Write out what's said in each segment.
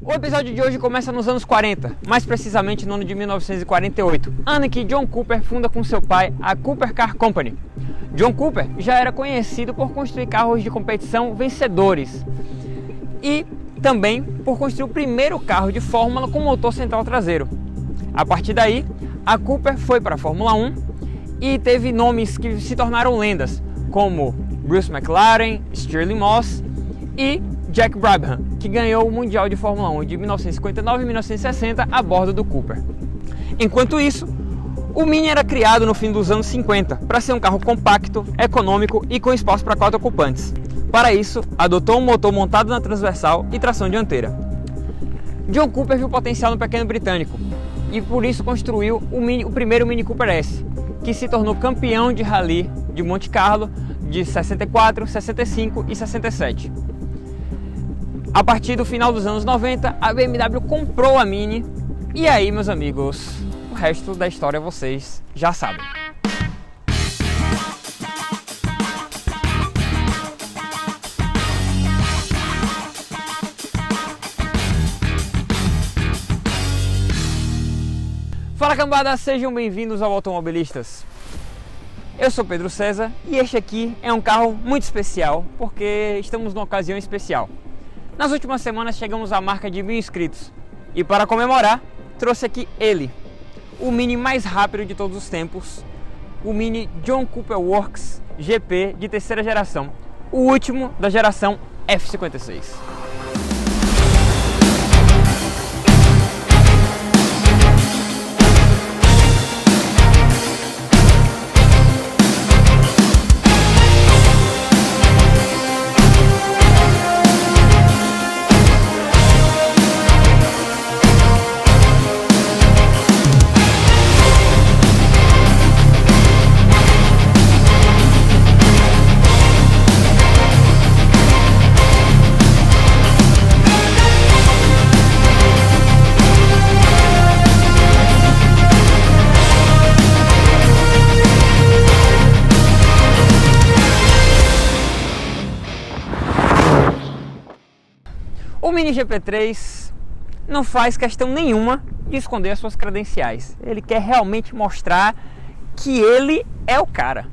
O episódio de hoje começa nos anos 40, mais precisamente no ano de 1948, ano em que John Cooper funda com seu pai a Cooper Car Company. John Cooper já era conhecido por construir carros de competição vencedores e também por construir o primeiro carro de fórmula com motor central traseiro. A partir daí, a Cooper foi para a Fórmula 1 e teve nomes que se tornaram lendas, como Bruce McLaren, Stirling Moss e Jack Brabham, que ganhou o Mundial de Fórmula 1 de 1959 e 1960 a bordo do Cooper. Enquanto isso, o Mini era criado no fim dos anos 50 para ser um carro compacto, econômico e com espaço para 4 ocupantes. Para isso, adotou um motor montado na transversal e tração dianteira. John Cooper viu potencial no pequeno britânico e por isso construiu o primeiro Mini Cooper S, que se tornou campeão de rally de Monte Carlo de 64, 65 e 67. A partir do final dos anos 90, a BMW comprou a Mini e aí, meus amigos, o resto da história vocês já sabem. Fala cambada, sejam bem-vindos ao Automobilistas. Eu sou Pedro César e este aqui é um carro muito especial porque estamos numa ocasião especial. Nas últimas semanas chegamos à marca de 1000 inscritos e para comemorar trouxe aqui ele, o Mini mais rápido de todos os tempos, o Mini John Cooper Works GP de terceira geração, o último da geração F56. O Mini GP3 não faz questão nenhuma de esconder as suas credenciais. Ele quer realmente mostrar que ele é o cara.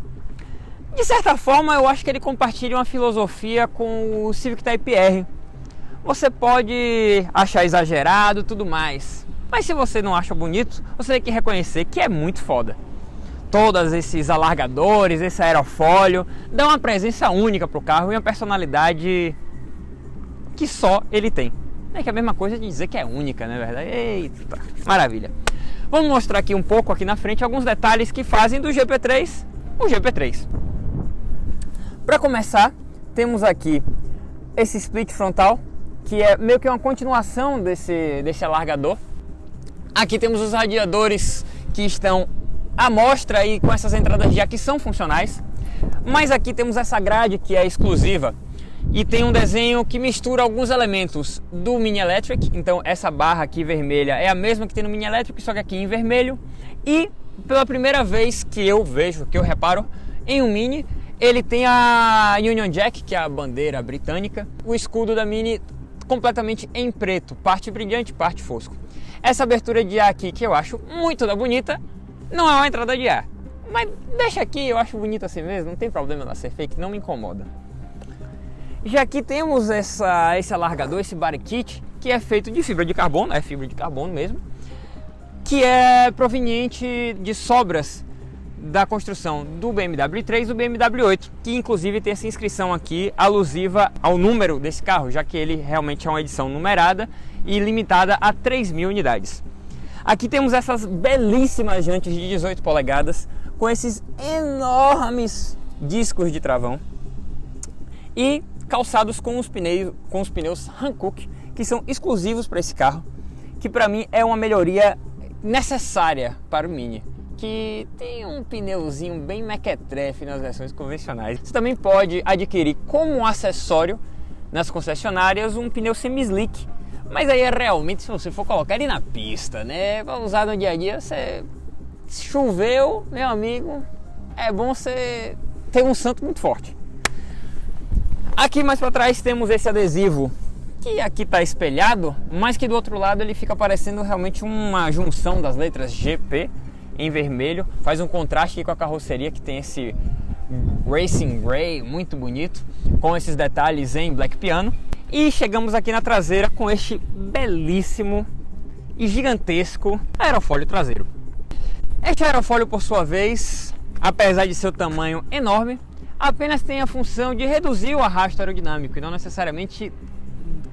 De certa forma, eu acho que ele compartilha uma filosofia com o Civic Type R. Você pode achar exagerado e tudo mais, mas se você não acha bonito, você tem que reconhecer que é muito foda. Todos esses alargadores, esse aerofólio, dão uma presença única para o carro e uma personalidade que só ele tem. É que é a mesma coisa de dizer que é única, né, verdade? Eita, maravilha. Vamos mostrar aqui um pouco, aqui na frente, alguns detalhes que fazem do GP3 o GP3. Para começar, temos aqui esse split frontal, que é meio que uma continuação desse alargador. Aqui temos os radiadores que estão à mostra e com essas entradas de ar que são funcionais. Mas aqui temos essa grade que é exclusiva e tem um desenho que mistura alguns elementos do Mini Electric. Então essa barra aqui vermelha é a mesma que tem no Mini Electric, só que aqui em vermelho. E pela primeira vez que eu reparo em um Mini, ele tem a Union Jack, que é a bandeira britânica, o escudo da Mini completamente em preto, parte brilhante, parte fosco. Essa abertura de ar aqui, que eu acho muito bonita, não é uma entrada de ar, mas deixa aqui, eu acho bonita assim mesmo, não tem problema ela ser fake, não me incomoda. Já aqui temos esse alargador, esse body kit, que é feito de fibra de carbono, é fibra de carbono mesmo, que é proveniente de sobras da construção do BMW 3 e do BMW 8, que inclusive tem essa inscrição aqui alusiva ao número desse carro, já que ele realmente é uma edição numerada e limitada a 3.000 unidades. Aqui temos essas belíssimas jantes de 18 polegadas com esses enormes discos de travão e calçados com os pneus Hankook, que são exclusivos para esse carro, que para mim é uma melhoria necessária para o Mini, que tem um pneuzinho bem mequetrefe nas versões convencionais. Você também pode adquirir como acessório nas concessionárias um pneu semi-slick, mas aí é realmente se você for colocar ele na pista, né, para usar no dia a dia. Você choveu, meu amigo, é bom você ter um santo muito forte. Aqui mais para trás temos esse adesivo que aqui está espelhado, mas que do outro lado ele fica parecendo realmente uma junção das letras GP em vermelho. Faz um contraste aqui com a carroceria, que tem esse Racing Grey muito bonito, com esses detalhes em black piano. E chegamos aqui na traseira com este belíssimo e gigantesco aerofólio traseiro. Este aerofólio, por sua vez, apesar de seu tamanho enorme, apenas tem a função de reduzir o arrasto aerodinâmico e não necessariamente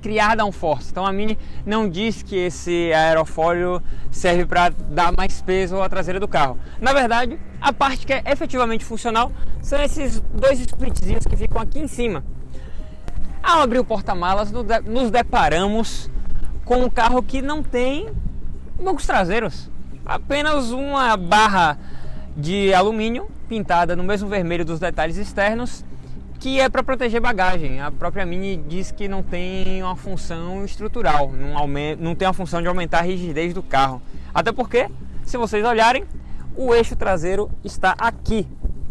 criar downforce. Então a Mini não diz que esse aerofólio serve para dar mais peso à traseira do carro. Na verdade, a parte que é efetivamente funcional são esses dois splitzinhos que ficam aqui em cima. Ao abrir o porta-malas, nos deparamos com um carro que não tem bancos traseiros, apenas uma barra de alumínio pintada no mesmo vermelho dos detalhes externos, que é para proteger bagagem. A própria Mini diz que não tem uma função estrutural, não tem a função de aumentar a rigidez do carro. Até porque, se vocês olharem, o eixo traseiro está aqui.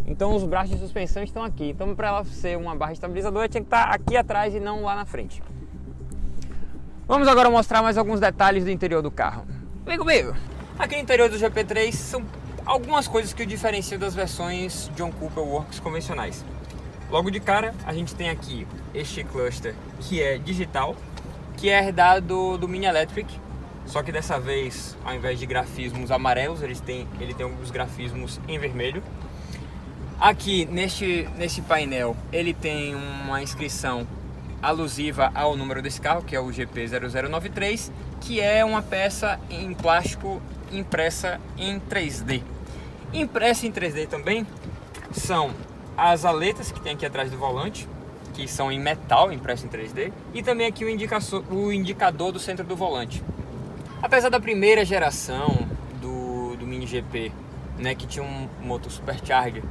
Então os braços de suspensão estão aqui. Então para ela ser uma barra estabilizadora tinha que estar aqui atrás e não lá na frente. Vamos agora mostrar mais alguns detalhes do interior do carro. Vem comigo! Aqui no interior do GP3 são algumas coisas que o diferenciam das versões John Cooper Works convencionais. Logo de cara, a gente tem aqui este cluster que é digital, que é herdado do Mini Electric, só que dessa vez, ao invés de grafismos amarelos, ele tem alguns grafismos em vermelho. Aqui nesse painel, ele tem uma inscrição alusiva ao número desse carro, que é o GP0093, que é uma peça em plástico impressa em 3D. Impressa em 3D também são as aletas que tem aqui atrás do volante, que são em metal, impresso em 3D, e também aqui o indicador do centro do volante. Apesar da primeira geração do Mini GP, né, que tinha um motor supercharger,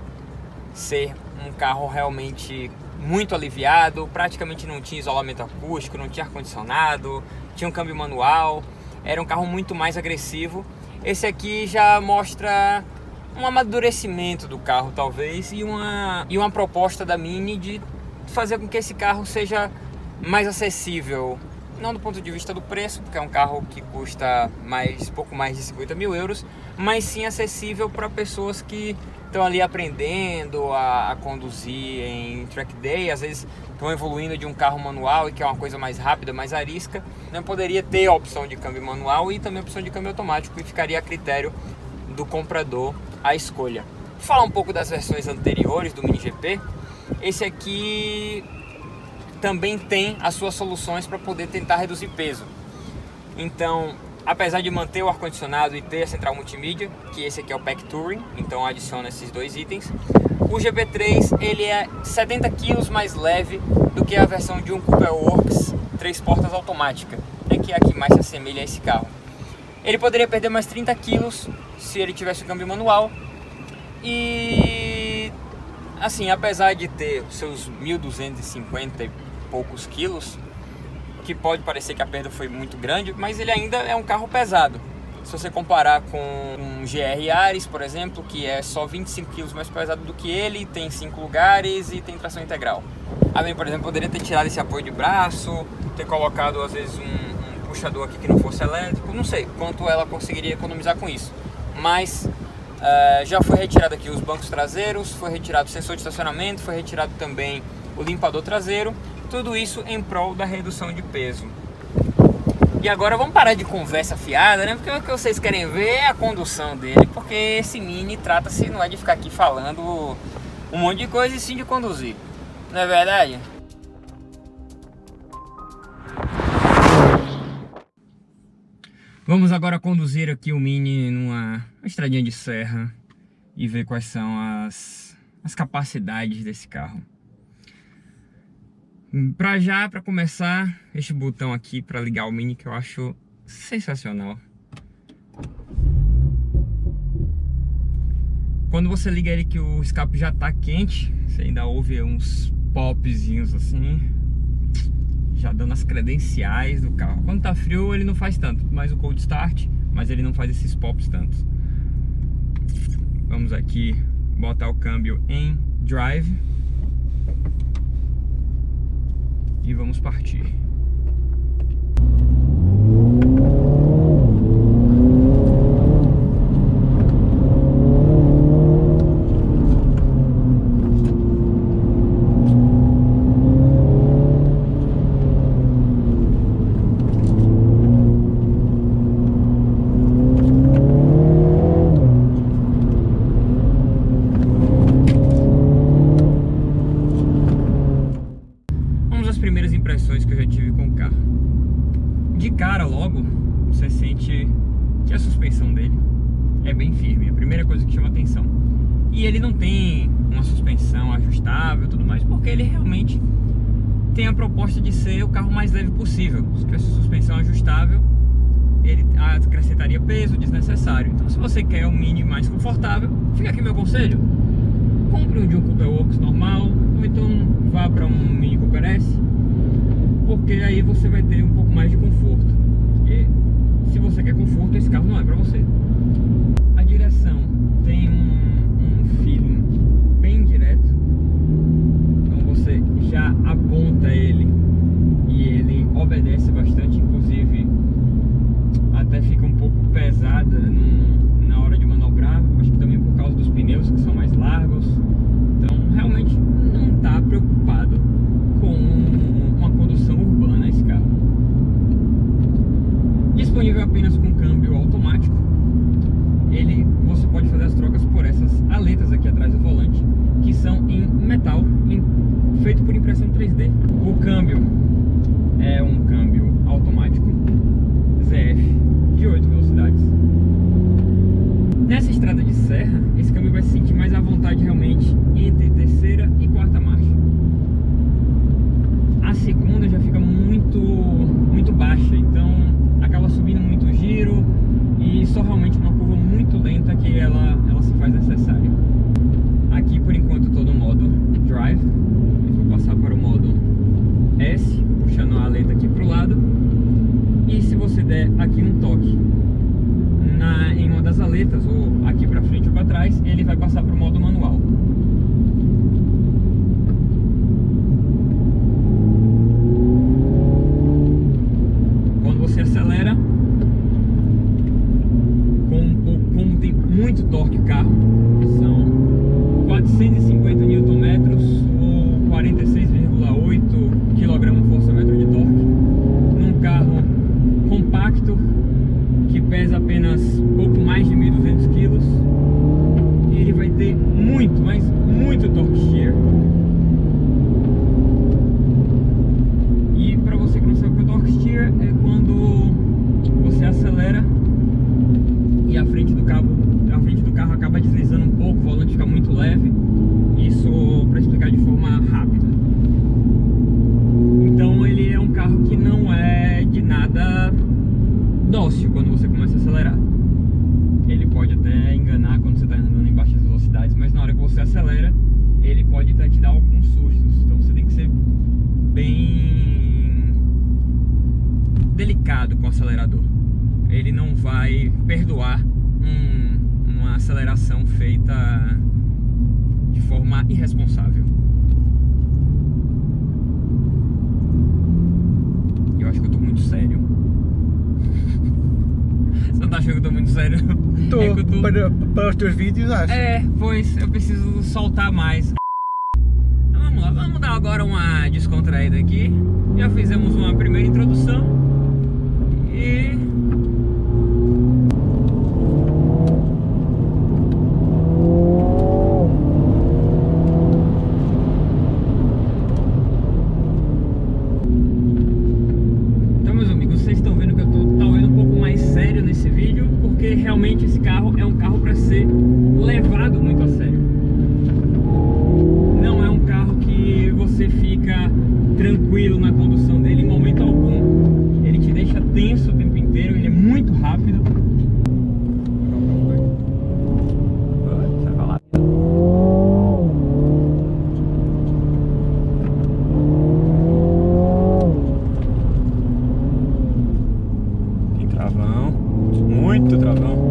ser um carro realmente muito aliviado, praticamente não tinha isolamento acústico, não tinha ar-condicionado, tinha um câmbio manual, era um carro muito mais agressivo. Esse aqui já mostra um amadurecimento do carro, talvez, e uma proposta da Mini de fazer com que esse carro seja mais acessível, não do ponto de vista do preço, porque é um carro que custa pouco mais de 50 mil euros, mas sim acessível para pessoas que estão ali aprendendo a conduzir em track day, às vezes estão evoluindo de um carro manual e que é uma coisa mais rápida, mais arisca. Não poderia ter a opção de câmbio manual e também a opção de câmbio automático, e ficaria a critério do comprador a escolha. Vou falar um pouco das versões anteriores do Mini GP. Esse aqui também tem as suas soluções para poder tentar reduzir peso. Então, apesar de manter o ar-condicionado e ter a central multimídia, que esse aqui é o Pack Touring, então adiciona esses dois itens, o GP3 ele é 70 kg mais leve do que a versão de um Cooper Works 3 portas automática, né, que é a que mais se assemelha a esse carro. Ele poderia perder mais 30 kg se ele tivesse o câmbio manual. E assim, apesar de ter seus 1.250 e poucos quilos, que pode parecer que a perda foi muito grande, mas ele ainda é um carro pesado. Se você comparar com um GR Yaris, por exemplo, que é só 25 kg mais pesado do que ele, tem 5 lugares e tem tração integral. A Mini, por exemplo, poderia ter tirado esse apoio de braço, ter colocado às vezes um puxador aqui que não fosse elétrico, não sei quanto ela conseguiria economizar com isso. Mas já foi retirado aqui os bancos traseiros, foi retirado o sensor de estacionamento, foi retirado também o limpador traseiro, tudo isso em prol da redução de peso. E agora vamos parar de conversa fiada, né? Porque o que vocês querem ver é a condução dele, porque esse Mini trata-se não é de ficar aqui falando um monte de coisa e sim de conduzir, não é verdade? Vamos agora conduzir aqui o Mini numa estradinha de serra e ver quais são as capacidades desse carro. Para começar, este botão aqui para ligar o Mini, que eu acho sensacional. Quando você liga ele que o escape já está quente, você ainda ouve uns popzinhos assim, já dando as credenciais do carro. Quando tá frio ele não faz tanto, mais o cold start, mas ele não faz esses pops tantos. Vamos aqui botar o câmbio em drive e vamos partir. de cara logo, você sente que a suspensão dele é bem firme, é a primeira coisa que chama atenção. E ele não tem uma suspensão ajustável e tudo mais, porque ele realmente tem a proposta de ser o carro mais leve possível. Se tivesse suspensão ajustável, ele acrescentaria peso desnecessário. Então, se você quer um Mini mais confortável, fica aqui meu conselho: compre um de um Cooper Works normal, ou então vá para um Mini Cooper S, porque aí você vai ter um pouco mais de conforto. E se você quer conforto, esse carro não é para você. A direção tem um feeling bem direto, então você já aponta ele e ele obedece bastante, inclusive até fica um pouco pesada na hora de manobrar. Acho que também por causa dos pneus, que são mais largos. Então realmente não está preocupado com uma condução urbana esse carro. Disponível apenas com câmbio automático. Você pode fazer as trocas por essas aletas aqui atrás do volante, que são em metal, feito por impressão 3D. O câmbio é um câmbio automático ZF de 8 velocidades. Nessa estrada de serra, esse câmbio vai se sentir mais à vontade realmente entre terceira e quarta marcha. A segunda já fica muito baixa, então acaba subindo muito o giro e só realmente uma curva muito lenta que ela se faz necessária. Aqui por enquanto estou no modo Drive, eu vou passar para o modo S, puxando a aleta aqui para o lado. E se você der aqui um toque em uma das aletas, ou aqui para frente ou para trás, ele vai passar para o modo manual. Quando você acelera, como tem muito torque o carro, são 450 Nm ou 46,8 kgfm de torque, num carro compacto que pesa apenas pouco mais de 1.200 kg, ele vai ter muito, mas muito torque steer. E para você que não sabe o que é torque steer, é quando você acelera e a frente do carro acaba deslizando um pouco, o volante fica muito leve. Isso para explicar de forma rápida. Então ele é um carro que não é de nada dócil quando você começa a acelerar. Ele pode até enganar quando você está andando em baixas velocidades, mas na hora que você acelera, ele pode até te dar alguns sustos. Então você tem que ser bem delicado com o acelerador. Ele não vai perdoar uma aceleração feita de forma irresponsável. Eu acho que eu tô muito sério. Você não tá achando que eu tô muito sério? Tô, é para os teus vídeos, acho. Pois eu preciso soltar mais. Então vamos lá, vamos dar agora uma descontraída aqui. Já fizemos uma primeira introdução e... realmente esse carro é um carro para ser levado muito a sério. Não é um carro que você fica tranquilo na condução dele em momento algum. Ele te deixa tenso o tempo inteiro, ele é muito rápido. Tem travão, muito travão.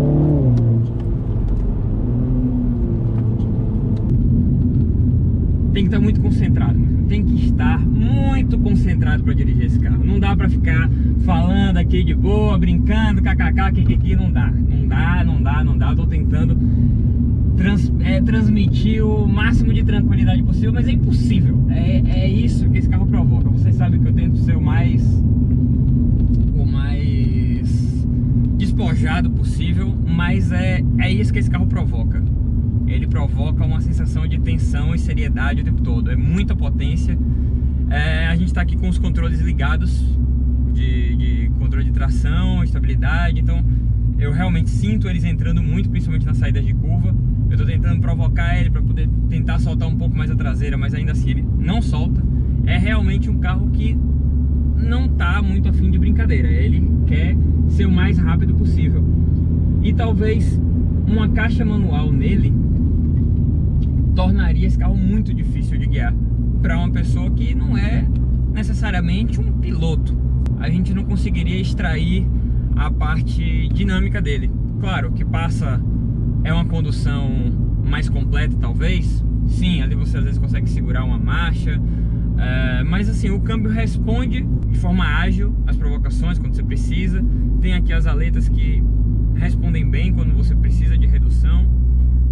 Tem que estar muito concentrado, tem que estar muito concentrado para dirigir esse carro. Não dá para ficar falando aqui de boa, brincando, kkk, kikiki, não dá. Eu tô tentando transmitir o máximo de tranquilidade possível, mas é impossível. É isso que esse carro provoca. Vocês sabem que eu tento ser o mais despojado possível, mas é isso que esse carro provoca. Ele provoca uma sensação de tensão e seriedade o tempo todo. É muita potência. A gente está aqui com os controles ligados de controle de tração, estabilidade. Então eu realmente sinto eles entrando muito, principalmente nas saídas de curva. Eu tô tentando provocar ele para poder tentar soltar um pouco mais a traseira, mas ainda assim ele não solta. É realmente um carro que não tá muito afim de brincadeira. Ele quer ser o mais rápido possível. E talvez uma caixa manual nele tornaria esse carro muito difícil de guiar para uma pessoa que não é necessariamente um piloto. A gente não conseguiria extrair a parte dinâmica dele. Claro que é uma condução mais completa, talvez. Sim, ali você às vezes consegue segurar uma marcha, mas assim, o câmbio responde de forma ágil às provocações quando você precisa. Tem aqui as aletas que respondem bem quando você precisa de redução.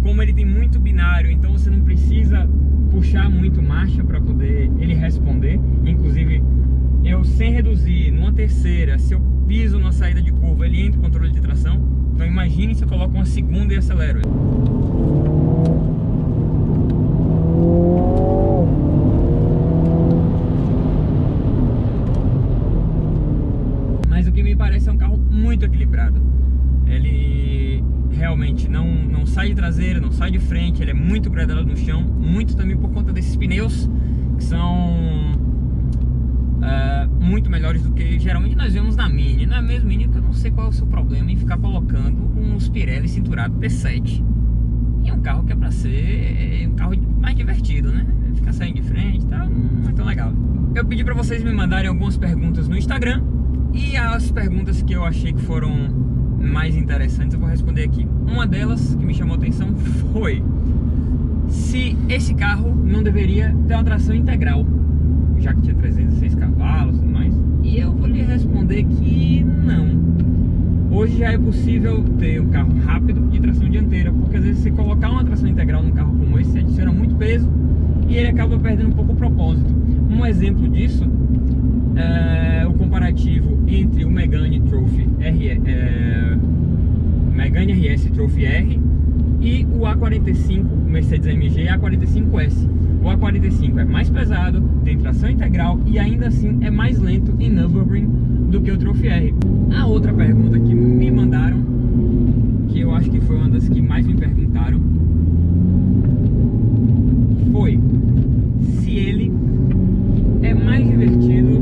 Como ele tem muito binário, então você não precisa puxar muito marcha para poder ele responder. Inclusive, eu sem reduzir numa terceira, se eu piso na saída de curva, ele entra em controle de tração. Então imagine se eu coloco uma segunda e acelero ele. Mas o que me parece é um carro muito equilibrado. Ele realmente não sai de traseira, não sai de frente, ele é muito gradado no chão, muito também por conta desses pneus que são muito melhores do que geralmente nós vemos na Mini. Na mesma Mini, que eu não sei qual é o seu problema em ficar colocando uns Pirelli cinturado P7 e um carro que é pra ser um carro mais divertido, né? Ficar saindo de frente e tal, não é tão legal. Eu pedi pra vocês me mandarem algumas perguntas no Instagram, e as perguntas que eu achei que foram mais interessantes eu vou responder aqui. Uma delas que me chamou a atenção foi se esse carro não deveria ter uma tração integral, já que tinha 306 cavalos e tudo mais. E eu vou lhe responder que não. Hoje já é possível ter um carro rápido de tração dianteira, porque às vezes você colocar uma tração integral num carro como esse, você adiciona muito peso e ele acaba perdendo um pouco o propósito. Um exemplo disso é o comparativo entre o Megane RS Trophy R e o A45 Mercedes-AMG A45S. O A45 é mais pesado, tem tração integral e ainda assim é mais lento em Nürburgring do que o Trophy R. A outra pergunta que me mandaram, que eu acho que foi uma das que mais me perguntaram, foi se ele é mais divertido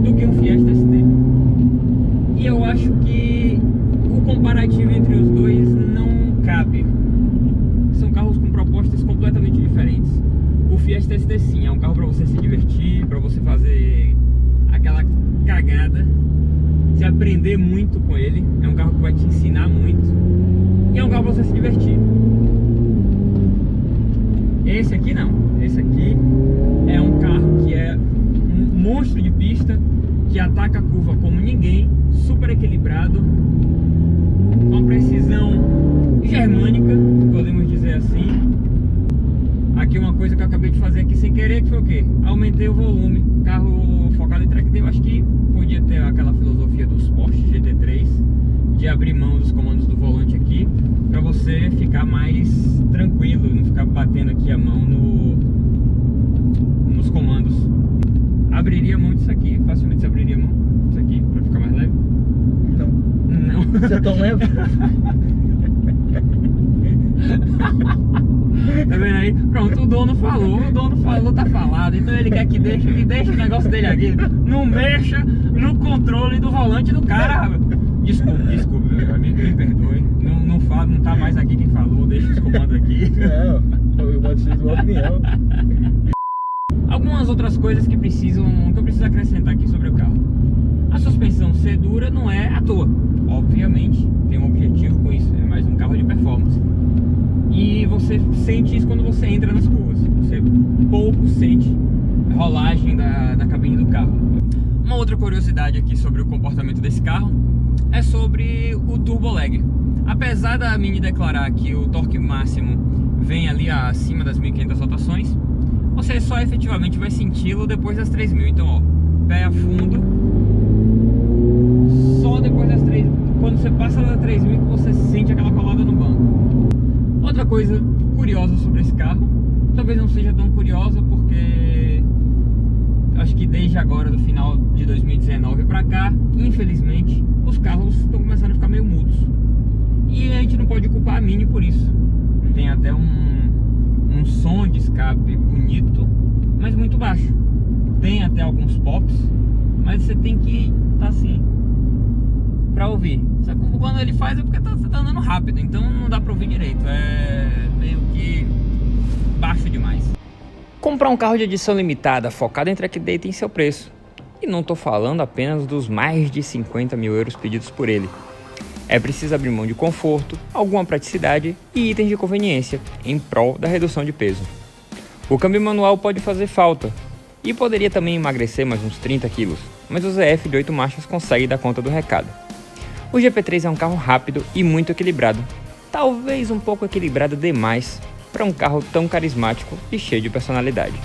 do que um Fiesta ST. E eu acho que o comparativo entre os dois não cabe. São carros com propostas completamente diferentes. O Fiesta ST sim, é um carro para você se divertir, para você fazer aquela cagada, se aprender muito com ele. É um carro que vai te ensinar muito e é um carro para você se divertir. Esse aqui não. Esse aqui é um carro que é um monstro de pista, que ataca a curva como ninguém, super equilibrado, com uma precisão germânica, podemos dizer assim. Aqui uma coisa que eu acabei de fazer aqui sem querer, que foi o quê? Aumentei o volume. Carro focado em track day, eu acho que podia ter aquela filosofia dos Porsche GT3 de abrir mão dos comandos do volante aqui, para você ficar mais tranquilo, não ficar batendo aqui a mão nos comandos. Abriria mão disso aqui, facilmente você abriria mão disso aqui, para ficar mais leve? Não. Você é tão leve? Tá vendo aí? Pronto, o dono falou, tá falado. Então ele quer que deixe o negócio dele aqui. Não mexa no controle do volante do cara. Desculpa, me perdoe. Não tá mais aqui quem falou, deixa os comandos aqui. Eu boto uma opinião. Algumas outras coisas que eu preciso acrescentar aqui sobre o carro. A suspensão ser dura não é à toa. Obviamente, tem um objetivo com isso. É mais um carro de performance. E você sente isso quando você entra nas curvas. Você pouco sente a rolagem da cabine do carro. Uma outra curiosidade aqui sobre o comportamento desse carro é sobre o turbo lag. Apesar da Mini declarar que o torque máximo vem ali acima das 1.500 rotações, você só efetivamente vai senti-lo depois das 3.000. Então, ó, pé a fundo, só depois das 3.000. Quando você passa das 3.000 que você sente aquela colada no banco. Outra coisa curiosa sobre esse carro, talvez não seja tão curiosa porque acho que desde agora, do final de 2019 para cá, infelizmente, os carros estão começando a ficar meio mudos. E a gente não pode culpar a Mini por isso. Tem até um som de escape bonito, mas muito baixo. Tem até alguns pops, mas você tem que estar assim pra ouvir. Só que quando ele faz é porque você tá andando rápido, então não dá pra ouvir direito. É meio que baixo demais. Comprar um carro de edição limitada focado em track day tem seu preço. E não tô falando apenas dos mais de 50 mil euros pedidos por ele. É preciso abrir mão de conforto, alguma praticidade e itens de conveniência em prol da redução de peso. O câmbio manual pode fazer falta e poderia também emagrecer mais uns 30 quilos, mas o ZF de 8 marchas consegue dar conta do recado. O GP3 é um carro rápido e muito equilibrado, talvez um pouco equilibrado demais para um carro tão carismático e cheio de personalidade.